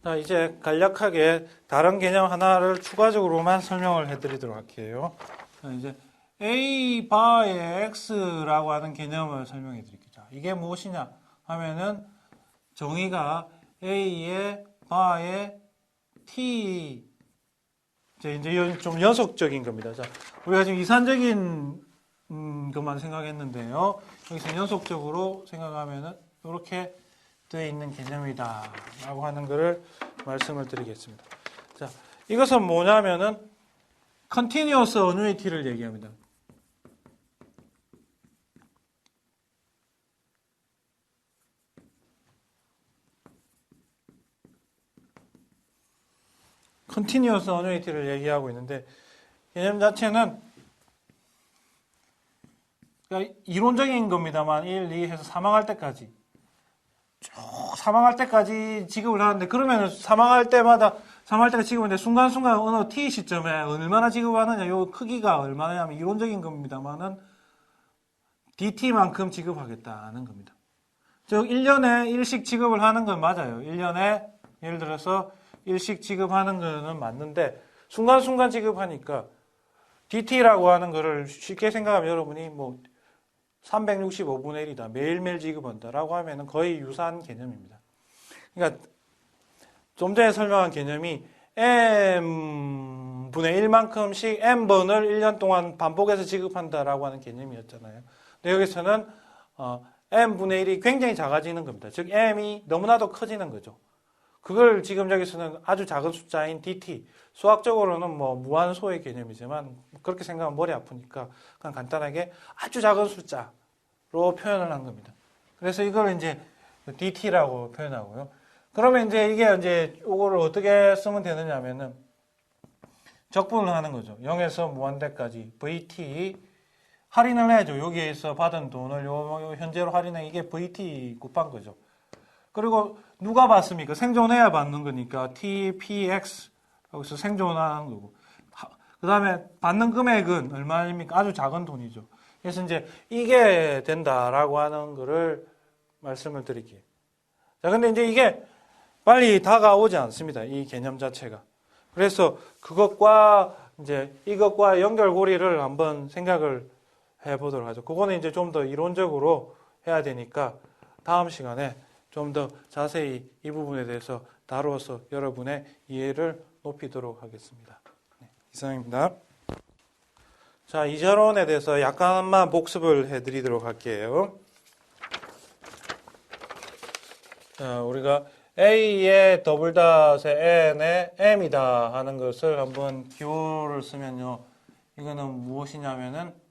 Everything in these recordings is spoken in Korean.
자, 이제 간략하게 다른 개념 하나를 추가적으로만 설명을 해드리도록 할게요. 자, 이제 A 바의 X라고 하는 개념을 설명해 드릴게요. 자, 이게 무엇이냐 하면은 정의가 A의 바의 T 이제 이건 좀 연속적인 겁니다. 자, 우리가 지금 이산적인 것만 생각했는데요. 여기서 연속적으로 생각하면은 이렇게 되어 있는 개념이다 라고 하는 것을 말씀을 드리겠습니다. 자, 이것은 뭐냐면은 continuous annuity를 얘기합니다. continuous annuity를 얘기하고 있는데 개념 자체는 그러니까 이론적인 겁니다만 1, 2 해서 사망할 때까지 쭉 사망할 때까지 지급을 하는데 그러면 사망할 때가 지급인데 순간순간 어느 t 시점에 얼마나 지급하느냐 요 크기가 얼마냐면 이론적인 겁니다만은 dt만큼 지급하겠다는 겁니다. 즉 1년에 1씩 지급을 하는 건 맞아요. 1년에 예를 들어서 1씩 지급하는 거는 맞는데 순간순간 지급하니까 dt라고 하는 거를 쉽게 생각하면 여러분이 뭐 365분의 1이다. 매일매일 지급한다. 라고 하면 거의 유사한 개념입니다. 그러니까 좀 전에 설명한 개념이 m분의 1만큼씩 m번을 1년 동안 반복해서 지급한다라고 하는 개념이었잖아요. 근데 여기서는 m분의 1이 굉장히 작아지는 겁니다. 즉 m이 너무나도 커지는 거죠. 그걸 지금 여기서는 아주 작은 숫자인 dt, 수학적으로는 뭐 무한소의 개념이지만 그렇게 생각하면 머리 아프니까 그냥 간단하게 아주 작은 숫자로 표현을 한 겁니다. 그래서 이걸 이제 dt라고 표현하고요. 그러면 이제 이게 이거를 어떻게 쓰면 되느냐면은 적분을 하는 거죠. 0에서 무한대까지 vt 할인을 해야죠. 여기에서 받은 돈을 요 현재로 할인해 이게 vt 곱한 거죠. 그리고 누가 받습니까? 생존해야 받는 거니까 TPX 여기서 생존하는 거고 그 다음에 받는 금액은 얼마입니까? 아주 작은 돈이죠. 그래서 이제 이게 된다라고 하는 거를 말씀을 드릴게요. 자, 근데 이제 이게 빨리 다가오지 않습니다. 이 개념 자체가. 그래서 이것과 연결고리를 한번 생각을 해보도록 하죠. 그거는 이제 좀 더 이론적으로 해야 되니까 다음 시간에 좀 더 자세히 이 부분에 대해서 다루어서 여러분의 이해를 높이도록 하겠습니다. 네, 이상입니다. 자, 이자론에 대해서 약간만 복습을 해드리도록 할게요. 자, 우리가 A의 더블닷의 N의 M이다 하는 것을 한번 기호를 쓰면요. 이거는 무엇이냐면은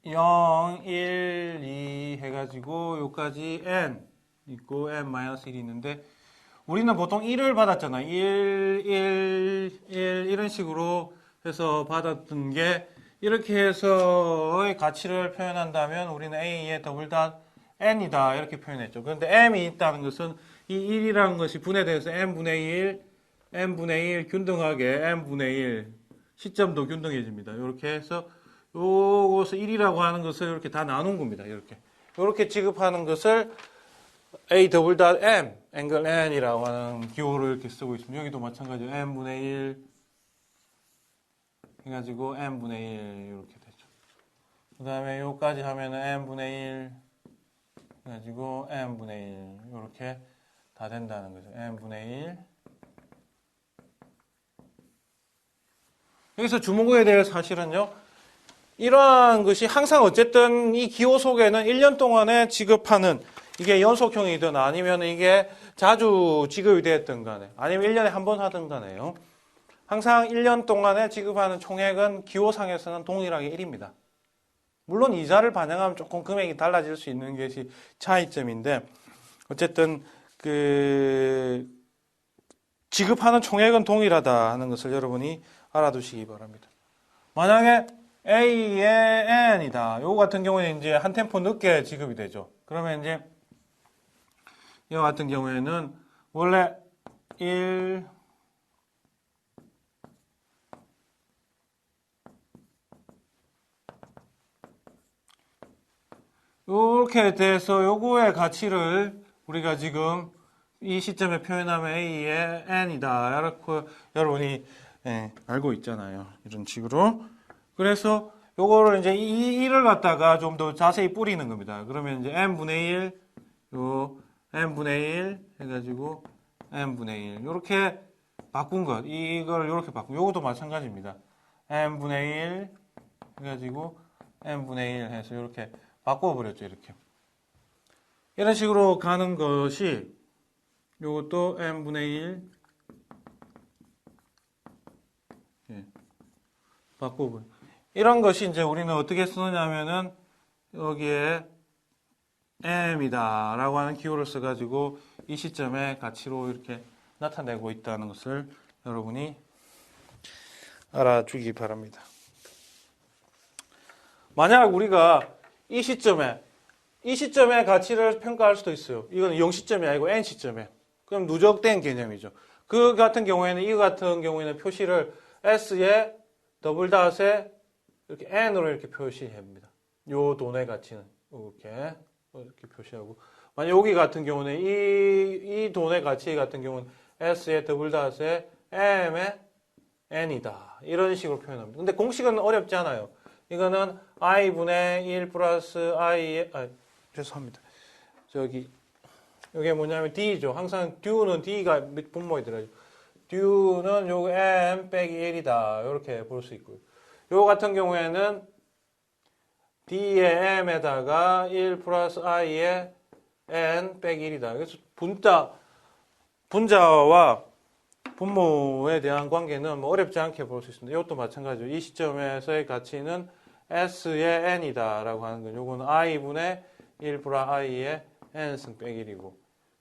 0, 1, 2 해가지고 여기까지 n 있고 n-1이 있는데 우리는 보통 1을 받았잖아. 1, 이런 식으로 해서 받았던 게 이렇게 해서의 가치를 표현한다면 우리는 A의 더블닷 n이다 이렇게 표현했죠. 그런데 m이 있다는 것은 이 1이라는 것이 분해돼서 n분의 1 균등하게 n분의 1 시점도 균등해집니다. 이렇게 해서 요것을 1이라고 하는 것을 이렇게 다 나눈 겁니다. 이렇게 지급하는 것을 A 더블닷 M, 앵글 N이라고 하는 기호를 이렇게 쓰고 있습니다. 여기도 마찬가지로 N분의 1 해가지고 N분의 1 이렇게 되죠. 그 다음에 요까지 하면은 N분의 1 해가지고 N분의 1 이렇게 다 된다는 거죠. N분의 1 여기서 주목해야 될 사실은요. 이러한 것이 항상 어쨌든 이 기호 속에는 1년 동안에 지급하는 이게 연속형이든 아니면 이게 자주 지급이 되었든 간에 아니면 1년에 한 번 하든 간에요. 항상 1년 동안에 지급하는 총액은 기호상에서는 동일하게 1입니다. 물론 이자를 반영하면 조금 금액이 달라질 수 있는 것이 차이점인데 어쨌든 지급하는 총액은 동일하다 하는 것을 여러분이 알아두시기 바랍니다. 만약에 A의 N이다. 요거 같은 경우에는 이제 한 템포 늦게 지급이 되죠. 그러면 이제 이와 같은 경우에는 원래 1 이렇게 돼서 요거의 가치를 우리가 지금 이 시점에 표현하면 A의 N이다. 이렇게 여러분이 알고 있잖아요. 이런 식으로. 그래서 요거를 이제 이 1을 갖다가 좀 더 자세히 뿌리는 겁니다. 그러면 이제 N분의 1, 요 N분의 1 해가지고 N분의 1. 요렇게 바꾼 것. 이걸 요렇게 바꾼. 요것도 마찬가지입니다. N분의 1 해가지고 N분의 1 해서 요렇게 바꿔버렸죠. 이렇게. 이런 식으로 가는 것이 요것도 N분의 1 바꿔버려. 이런 것이 이제 우리는 어떻게 쓰느냐면은 여기에 m이다 라고 하는 기호를 써가지고 이 시점의 가치로 이렇게 나타내고 있다는 것을 여러분이 알아주기 바랍니다. 만약 우리가 이 시점의 가치를 평가할 수도 있어요. 이건 0시점이 아니고 n시점에. 그럼 누적된 개념이죠. 그 같은 경우에는 이 같은 경우에는 표시를 s에 더블 닷에 이렇게 n으로 이렇게 표시합니다. 요 돈의 가치는 이렇게 표시하고, 만약 여기 같은 경우는 이 돈의 가치 같은 경우는 s의 더블 닷에 m의 n이다. 이런 식으로 표현합니다. 근데 공식은 어렵지 않아요. 이거는 i분의 1 플러스 i의, 죄송합니다. 이게 뭐냐면 d죠. 항상 du는 d가 분모에 들어요. du는 요 m 빼기 1이다. 이렇게 볼 수 있고요. 요 같은 경우에는 d의 m에다가 1 플러스 i의 n 빼기 1이다. 그래서 분자와 분모에 대한 관계는 뭐 어렵지 않게 볼 수 있습니다. 이것도 마찬가지죠. 이 시점에서의 가치는 s의 n이다 라고 하는 건 요거는 i분의 1 플러스 i의 n승 빼기 1이고,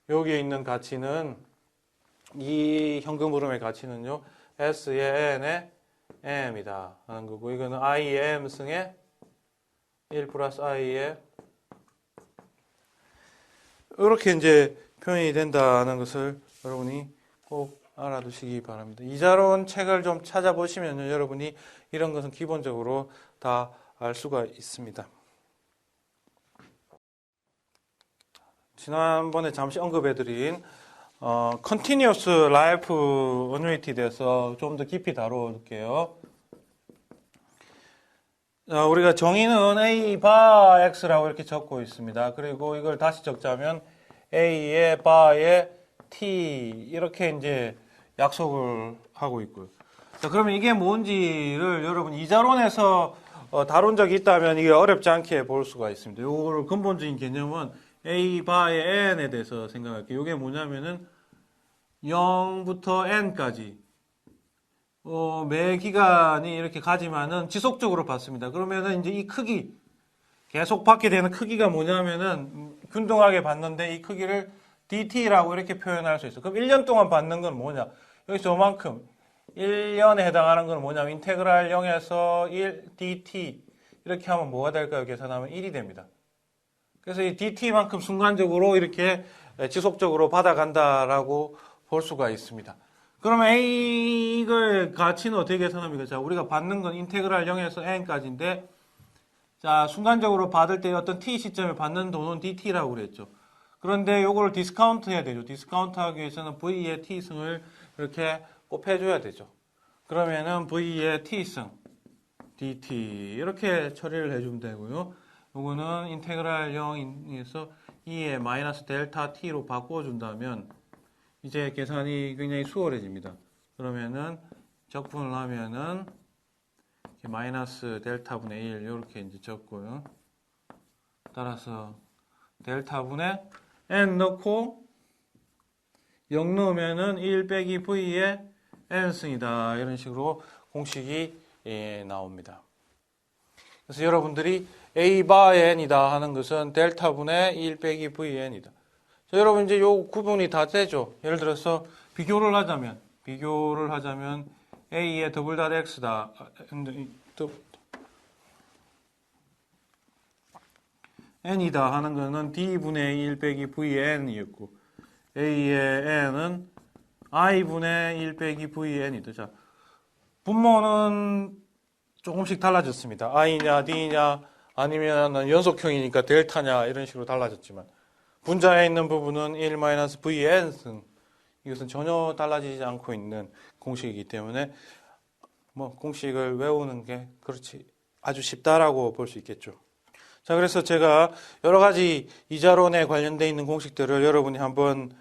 여기에 있는 가치는 이 현금 흐름의 가치는요 s의 n의 m이다 하는 거고, 이거는 i의 m승의 1 플러스 i의 이렇게 이제 표현이 된다는 것을 여러분이 꼭 알아두시기 바랍니다. 이자론 책을 좀 찾아보시면요, 여러분이 이런 것은 기본적으로 다 알 수가 있습니다. 지난번에 잠시 언급해드린 Continuous Life Annuity에 대해서 좀 더 깊이 다뤄볼게요. 우리가 정의는 A 바 X라고 이렇게 적고 있습니다. 그리고 이걸 다시 적자면 A의 바의 T 이렇게 이제 약속을 하고 있고요. 자, 그러면 이게 뭔지를 여러분 이자론에서 다룬 적이 있다면 이게 어렵지 않게 볼 수가 있습니다. 요거를 근본적인 개념은 A 바의 N에 대해서 생각할게요. 이게 뭐냐면은 0부터 N까지 매 기간이 이렇게 가지만은 지속적으로 받습니다. 그러면은 이제 이 크기, 계속 받게 되는 크기가 뭐냐면은 균등하게 받는데 이 크기를 DT라고 이렇게 표현할 수 있어요. 그럼 1년 동안 받는 건 뭐냐? 여기서 요만큼 1년에 해당하는 건 뭐냐면 인테그랄 0에서 1 DT 이렇게 하면 뭐가 될까요? 계산하면 1이 됩니다. 그래서 이 DT만큼 순간적으로 이렇게 지속적으로 받아간다라고 볼 수가 있습니다. 그러면 A의 가치는 어떻게 계산합니까? 자, 우리가 받는 건 인테그랄 0에서 n까지인데, 자, 순간적으로 받을 때 어떤 t 시점에 받는 돈은 dt라고 그랬죠. 그런데 요거를 디스카운트 해야 되죠. 디스카운트 하기 위해서는 v의 t승을 이렇게 곱해줘야 되죠. 그러면은 v의 t승 dt 이렇게 처리를 해주면 되고요. 요거는 인테그랄 0에서 2의 마이너스 델타 t로 바꿔준다면 이제 계산이 굉장히 수월해집니다. 그러면은 적분을 하면은 마이너스 델타분의 1 이렇게 이제 적고요. 따라서 델타분의 n 넣고 0 넣으면은 1 빼기 v의 n승이다. 이런 식으로 공식이 나옵니다. 그래서 여러분들이 a 바의 n이다 하는 것은 델타분의 1 빼기 v의 n이다. 자, 여러분 이제 요 구분이 다 되죠. 예를 들어서 비교를 하자면 a의 더블 닷 x다. n이다 하는 거는 d분의 1 빼기 v의 n이었고, a의 n은 i분의 1 빼기 v의 n이다. 자, 분모는 조금씩 달라졌습니다. i냐 d냐 아니면 연속형이니까 델타냐 이런 식으로 달라졌지만 분자에 있는 부분은 1-VN승. 이것은 전혀 달라지지 않고 있는 공식이기 때문에 뭐 공식을 외우는 게 그렇지 아주 쉽다라고 볼 수 있겠죠. 자, 그래서 제가 여러 가지 이자론에 관련되어 있는 공식들을 여러분이 한번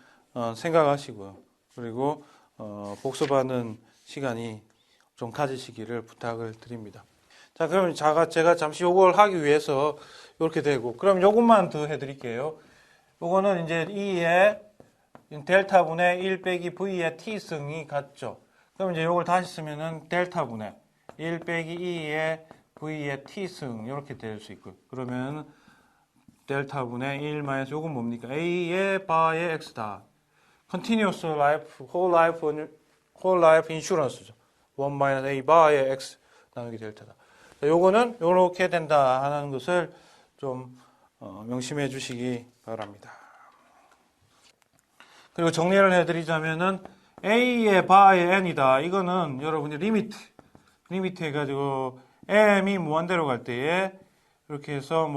생각하시고요. 그리고 복습하는 시간이 좀 가지시기를 부탁을 드립니다. 자, 그럼 제가 잠시 요걸 하기 위해서 이렇게 되고, 그럼 요것만 더 해드릴게요. 요거는 이제 E의 델타분의 1 빼기 V의 T승이 같죠. 그럼 이제 요걸 다시 쓰면은 델타분의 1 빼기 E의 V의 T승 이렇게 될 수 있고요. 그러면 델타분의 1 마이너스 요건 뭡니까? A의 바의 X다. Continuous life, whole life insurance죠. 1 마이너스 A 바의 X 나누기 델타다. 요거는 요렇게 된다 하는 것을 좀 명심해 주시기 바랍니다. 그리고 정리를 해드리자면은 A의 바의 N이다. 이거는 여러분이 리미트 해가지고 M이 무한대로 갈 때에 이렇게 해서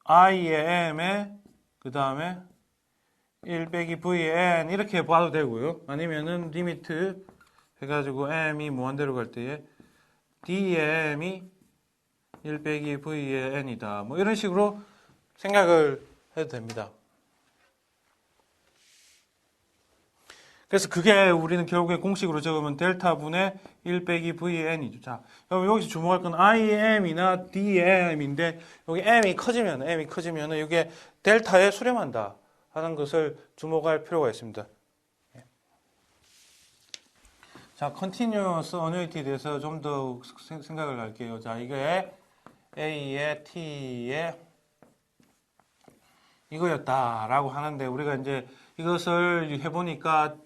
I의 M에 그 다음에 1 빼기 V의 N 이렇게 봐도 되고요. 아니면은 리미트 해가지고 M이 무한대로 갈 때에 D의 M이 1 빼기 V의 N이다. 뭐 이런 식으로 생각을 해도 됩니다. 그래서 그게 우리는 결국에 공식으로 적으면 델타분의 1 빼기 V의 N이죠. 자, 여기서 주목할 건 IM이나 DM인데, 여기 M이 커지면 이게 델타에 수렴한다 하는 것을 주목할 필요가 있습니다. 자, Continuous Annuity에 대해서 좀 더 생각을 할게요. 자, 이게 A의 T의 이거였다라고 하는데, 우리가 이제 이것을 해보니까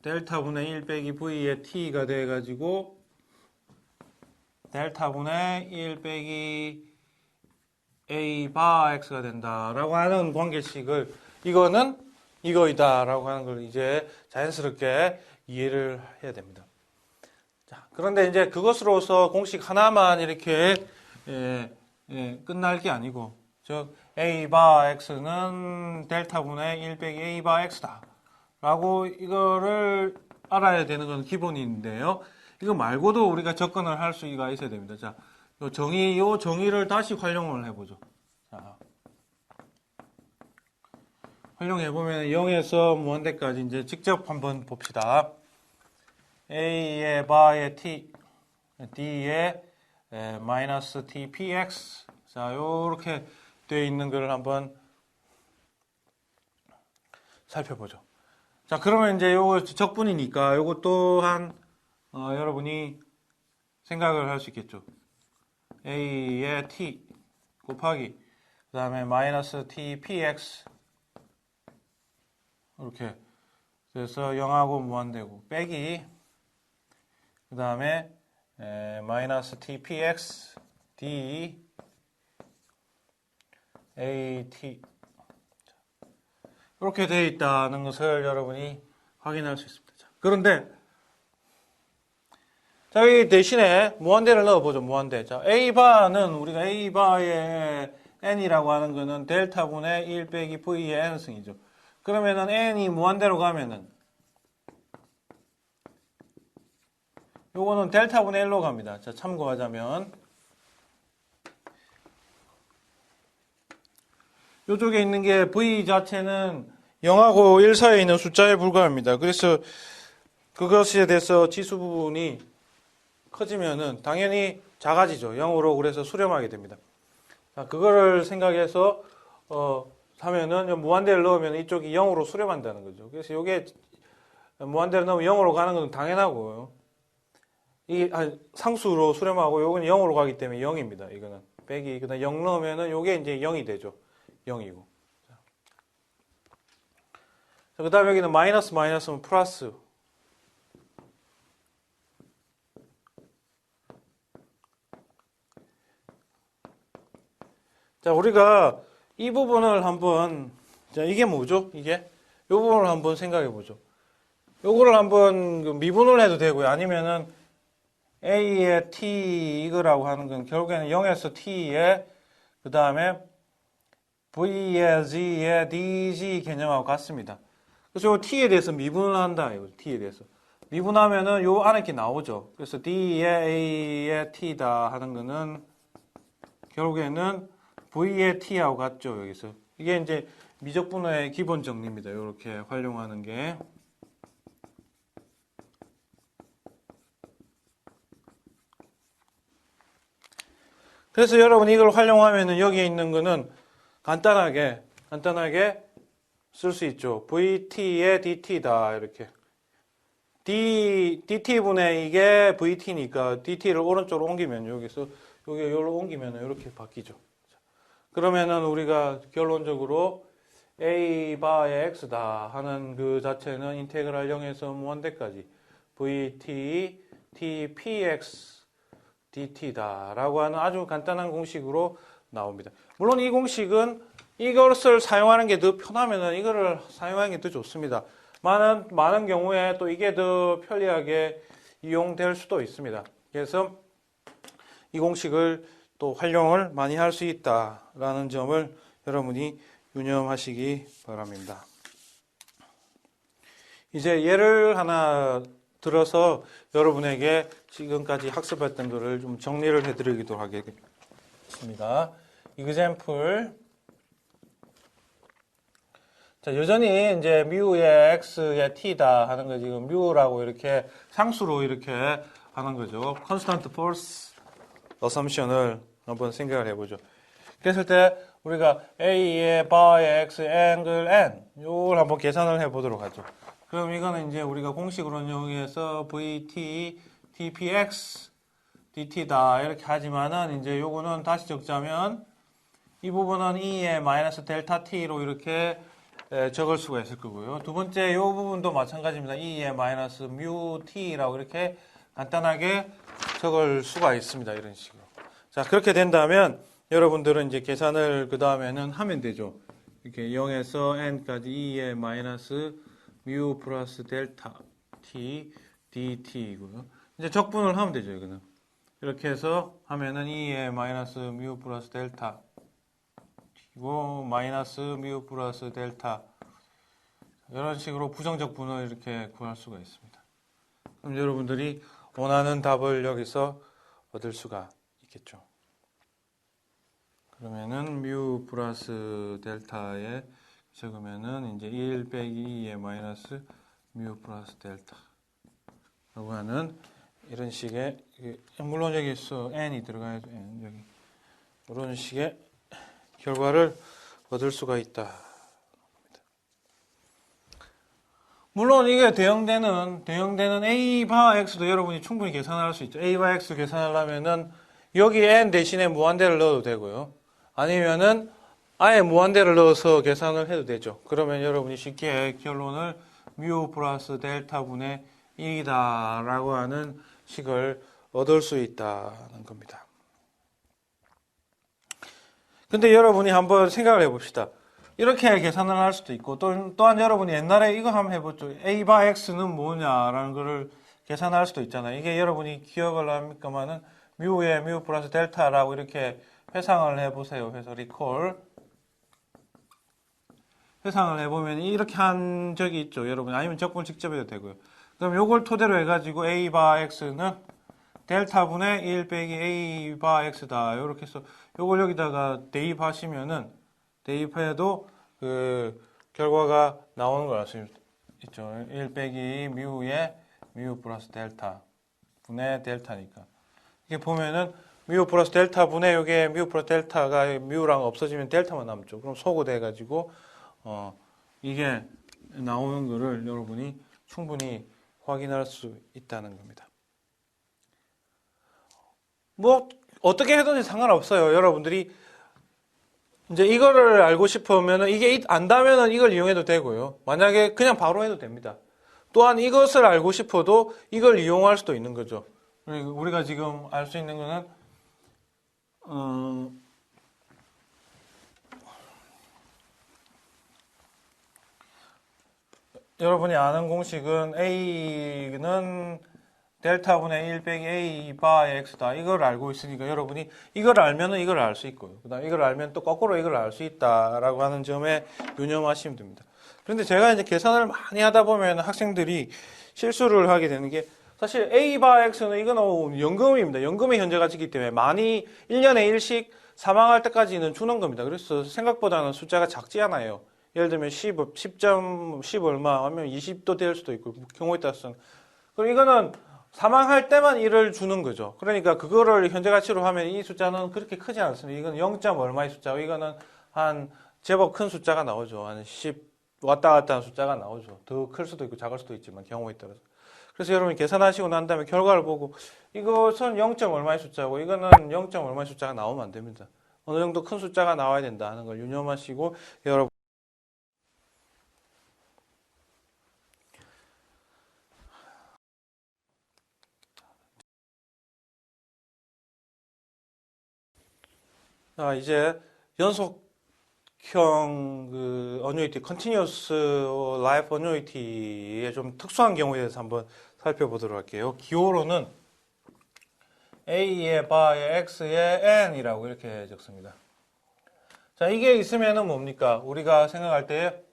델타분의 1 빼기 V의 T가 돼가지고 델타분의 1 빼기 A 바 X가 된다라고 하는 관계식을 이거는 이거이다라고 하는 걸 이제 자연스럽게 이해를 해야 됩니다. 자, 그런데 이제 그것으로서 공식 하나만 이렇게 끝날 게 아니고, 즉 A 바 X는 델타분의 1 빼기 A 바 X다 라고 이거를 알아야 되는 건 기본인데요. 이거 말고도 우리가 접근을 할 수가 있어야 됩니다. 자, 요 정의를 다시 활용을 해보죠. 자, 활용해보면 0에서 무한대까지 이제 직접 한번 봅시다. A의 바의 T, D의 마이너스 T, PX. 자, 요렇게 되어 있는 걸 한번 살펴보죠. 자, 그러면 이제 요거 적분이니까 요거 또한 여러분이 생각을 할 수 있겠죠. A의 T 곱하기 그 다음에 마이너스 T, PX 이렇게 그래서 0하고 무한대고 빼기 그 다음에 마이너스 T, PX D AT 이렇게 되어 있다는 것을 여러분이 확인할 수 있습니다. 자, 그런데 자, 이 대신에 무한대를 넣어보죠. 무한대. 자, A바는 우리가 A바의 N이라고 하는 거는 델타분의 1 빼기 V의 N승이죠. 그러면은 N이 무한대로 가면은 요거는 델타분의 1로 갑니다. 자, 참고하자면 요쪽에 있는 게 V 자체는 0하고 1 사이에 있는 숫자에 불과합니다. 그래서 그것에 대해서 지수 부분이 커지면은 당연히 작아지죠. 0으로 그래서 수렴하게 됩니다. 자, 그거를 생각해서 하면은 무한대를 넣으면 이쪽이 0으로 수렴한다는 거죠. 그래서 이게 무한대를 넣으면 0으로 가는 건 당연하고요. 이게 상수로 수렴하고 요건 0으로 가기 때문에 0입니다. 이거는 빼기 그다음 0 넣으면은 요게 이제 0이 되죠. 0이고. 자, 그 다음에 여기는 마이너스는 플러스. 자, 우리가 이 부분을 한번, 자, 이게 뭐죠? 이 부분을 한번 생각해 보죠. 요거를 한번 미분을 해도 되고요. 아니면은 A의 T 이거라고 하는 건 결국에는 0에서 T에 그 다음에 V의 G의 DG 개념하고 같습니다. 그래서 요 T에 대해서 미분을 한다. 이거 T에 대해서. 미분하면은 요 안에 게 나오죠. 그래서 D의 A의 T다 하는 거는 결국에는 V의 T하고 같죠. 여기서. 이게 이제 미적분호의 기본 정리입니다. 이렇게 활용하는 게. 그래서 여러분 이걸 활용하면은 여기에 있는 거는 간단하게 쓸 수 있죠. VT의 DT다. 이렇게. DT분의 이게 VT니까 DT를 오른쪽으로 옮기면 여기서 여기로 옮기면 이렇게 바뀌죠. 그러면은 우리가 결론적으로 A 바의 X다 하는 그 자체는 인테그랄 0에서 무한대까지 VT TPX DT다 라고 하는 아주 간단한 공식으로 나옵니다. 물론 이 공식은 이것을 사용하는 게 더 편하면은 이거를 사용하는 게 더 좋습니다. 많은 경우에 또 이게 더 편리하게 이용될 수도 있습니다. 그래서 이 공식을 또 활용을 많이 할 수 있다라는 점을 여러분이 유념하시기 바랍니다. 이제 예를 하나 들어서 여러분에게 지금까지 학습했던 것을 좀 정리를 해드리도록 하겠습니다. example. 자, 여전히 이제 뮤의 x의 t다 하는 거 지금 뮤라고 이렇게 상수로 이렇게 하는 거죠. constant force assumption을 한번 생각을 해보죠. 그랬을 때 우리가 a의 바의 x angle n 요걸 한번 계산을 해보도록 하죠. 그럼 이거는 이제 우리가 공식으로 이용해서 vt dpx dt다 이렇게 하지만은 이제 요거는 다시 적자면 이 부분은 e의 마이너스 델타 t로 이렇게 적을 수가 있을 거고요. 두 번째 이 부분도 마찬가지입니다. e의 마이너스 뮤 t라고 이렇게 간단하게 적을 수가 있습니다. 이런 식으로. 자, 그렇게 된다면 여러분들은 이제 계산을 그 다음에는 하면 되죠. 이렇게 0에서 n까지 e의 마이너스 뮤 플러스 델타 t dt이고요. 이제 적분을 하면 되죠. 이거는 이렇게 해서 하면은 e의 마이너스 뮤 플러스 델타 이고 마이너스 뮤 플러스 델타 이런 식으로 부정적 분을 이렇게 구할 수가 있습니다. 그럼 여러분들이 원하는 답을 여기서 얻을 수가 있겠죠. 그러면은 뮤 플러스 델타에 적으면은 이제 1 빼기 2의 마이너스 뮤 플러스 델타 라고 하는 이런 식의, 물론 여기서 n이 들어가야죠. n 여기 이런 식의 결과를 얻을 수가 있다. 물론 이게 대응되는 A 바 X도 여러분이 충분히 계산할 수 있죠. A 바 X 계산하려면은 여기 n 대신에 무한대를 넣어도 되고요. 아니면은 아예 무한대를 넣어서 계산을 해도 되죠. 그러면 여러분이 쉽게 결론을 뮤 플러스 델타 분의 1이다 라고 하는 식을 얻을 수 있다는 겁니다. 근데 여러분이 한번 생각을 해봅시다. 이렇게 계산을 할 수도 있고 또한 여러분이 옛날에 이거 한번 해보죠. A 바 X는 뭐냐라는 거를 계산할 수도 있잖아요. 이게 여러분이 기억을 합니까만은 뮤에 뮤 플러스 델타라고 이렇게 회상을 해보세요. 그래서 리콜 회상을 해보면 이렇게 한 적이 있죠. 여러분 아니면 적분 직접 해도 되고요. 그럼 요걸 토대로 해가지고 A 바 X는 델타 분의 1 빼기 A 바 X다. 이렇게 해서 요걸 여기다가 대입하시면은 대입해도 그 결과가 나오는 걸 알 수 있죠. 1 빼기 뮤의 뮤 플러스 델타 분의 델타니까. 이게 보면은 뮤 플러스 델타 분의 요게 뮤 플러스 델타가 뮤랑 없어지면 델타만 남죠. 그럼 소구돼 가지고 이게 나오는 거를 여러분이 충분히 확인할 수 있다는 겁니다. 뭐 어떻게 해든지 상관없어요. 여러분들이 이제 이거를 알고 싶으면은 이게 안다면은 이걸 이용해도 되고요. 만약에 그냥 바로 해도 됩니다. 또한 이것을 알고 싶어도 이걸 이용할 수도 있는 거죠. 우리가 지금 알 수 있는 거는 여러분이 아는 공식은 A는 델타분의 1 빼기 A 바의 X다. 이걸 알고 있으니까 여러분이 이걸 알면은 이걸 알 수 있고요. 그 다음에 이걸 알면 또 거꾸로 이걸 알 수 있다라고 하는 점에 유념하시면 됩니다. 그런데 제가 이제 계산을 많이 하다 보면 학생들이 실수를 하게 되는 게 사실 A 바 X는 이거는 연금입니다. 연금의 현재 가치이기 때문에 많이 1년에 1씩 사망할 때까지는 주는 겁니다. 그래서 생각보다는 숫자가 작지 않아요. 예를 들면 10 얼마 하면 20도 될 수도 있고 경우에 따라서는. 그리고 이거는 사망할 때만 1을 주는 거죠. 그러니까 그거를 현재 가치로 하면 이 숫자는 그렇게 크지 않습니다. 이건 0. 얼마의 숫자고 이거는 한 제법 큰 숫자가 나오죠. 한 10 왔다 갔다 하는 숫자가 나오죠. 더 클 수도 있고 작을 수도 있지만 경우에 따라서. 그래서 여러분이 계산하시고 난 다음에 결과를 보고 이것은 0. 얼마의 숫자고 이거는 0. 얼마의 숫자가 나오면 안 됩니다. 어느 정도 큰 숫자가 나와야 된다 하는 걸 유념하시고 여러분 자, 이제 연속형 그 어뉴이티, 컨티뉴어스 라이프 어뉴이티의 좀 특수한 경우에 대해서 한번 살펴보도록 할게요. 기호로는 A의 바의 X의 N이라고 이렇게 적습니다. 자, 이게 있으면은 뭡니까? 우리가 생각할 때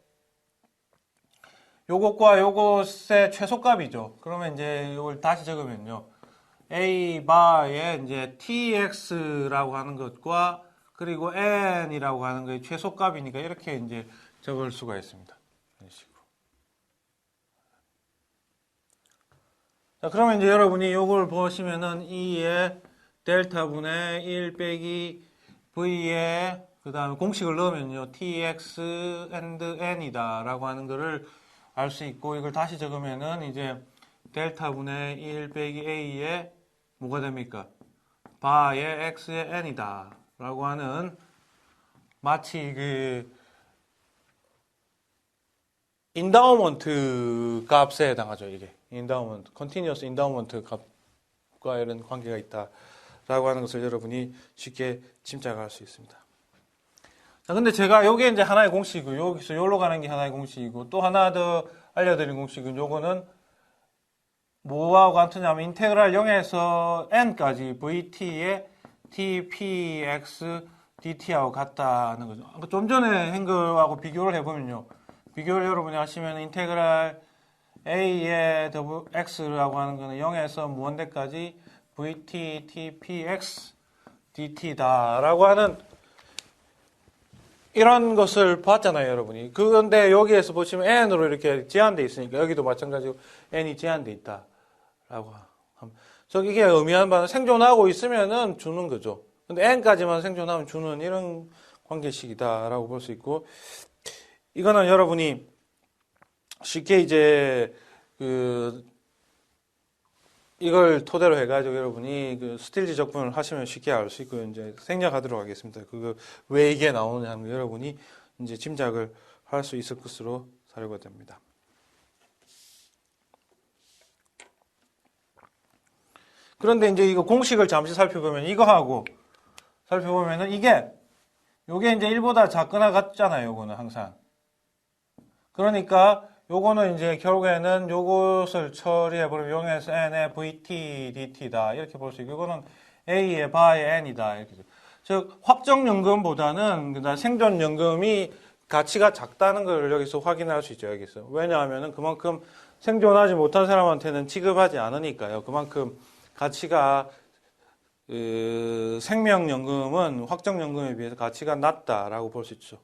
요것과 요것의 최소값이죠. 그러면 이제 이걸 다시 적으면요. A 바의 이제 tx라고 하는 것과 그리고 n이라고 하는 것의 최소값이니까 이렇게 이제 적을 수가 있습니다. 이런 식으로. 자, 그러면 이제 여러분이 요걸 보시면은 2의 델타분의 1 빼기 v의 그 다음에 공식을 넣으면요. tx and n이다 라고 하는 거를 알 수 있고 이걸 다시 적으면은 이제 델타분의 1 빼기 a의 뭐가 됩니까? 바의 x의 n이다 라고 하는 마치 그 인다우먼트 값에 해당하죠. 이게 인다우먼트, 컨티뉴어스 인다우먼트 값과 이런 관계가 있다 라고 하는 것을 여러분이 쉽게 짐작할 수 있습니다. 자, 근데 제가 요게 이제 하나의 공식이고 여기서 요로 가는 게 하나의 공식이고 또 하나 더 알려드린 공식은 요거는 뭐하고 같으냐면 인테그랄 0에서 n까지 vt의 tpx dt하고 같다는 거죠. 좀 전에 한 거하고 비교를 해보면요. 비교를 여러분이 하시면 인테그랄 a의 x라고 하는 거는 0에서 무한대까지 vt tpx dt다라고 하는 이런 것을 봤잖아요, 여러분이. 그런데 여기에서 보시면 n으로 이렇게 제한되어 있으니까 여기도 마찬가지로 n이 제한되어 있다. 라고 하면. 이게 의미하는 바는 생존하고 있으면은 주는 거죠. 근데 n까지만 생존하면 주는 이런 관계식이다라고 볼 수 있고, 이거는 여러분이 쉽게 이제 이걸 토대로 해가지고 여러분이 그 스틸지 적분을 하시면 쉽게 알 수 있고 이제 생략하도록 하겠습니다. 그거 왜 이게 나오느냐 하는 거 여러분이 이제 짐작을 할 수 있을 것으로 사료가 됩니다. 그런데 이제 이거 공식을 잠시 살펴보면 이거하고 살펴보면은 요게 이제 1보다 작거나 같잖아요. 요거는 항상. 그러니까 요거는 이제 결국에는 요것을 처리해버리면 0에서 n의 vt dt다. 이렇게 볼 수 있고, 이거는 a의 바의 n이다. 이렇게. 즉, 확정연금보다는 생존연금이 가치가 작다는 걸 여기서 확인할 수 있죠. 여기서. 왜냐하면은 그만큼 생존하지 못한 사람한테는 취급하지 않으니까요. 그만큼 가치가 생명연금은 확정연금에 비해서 가치가 낮다라고 볼 수 있죠.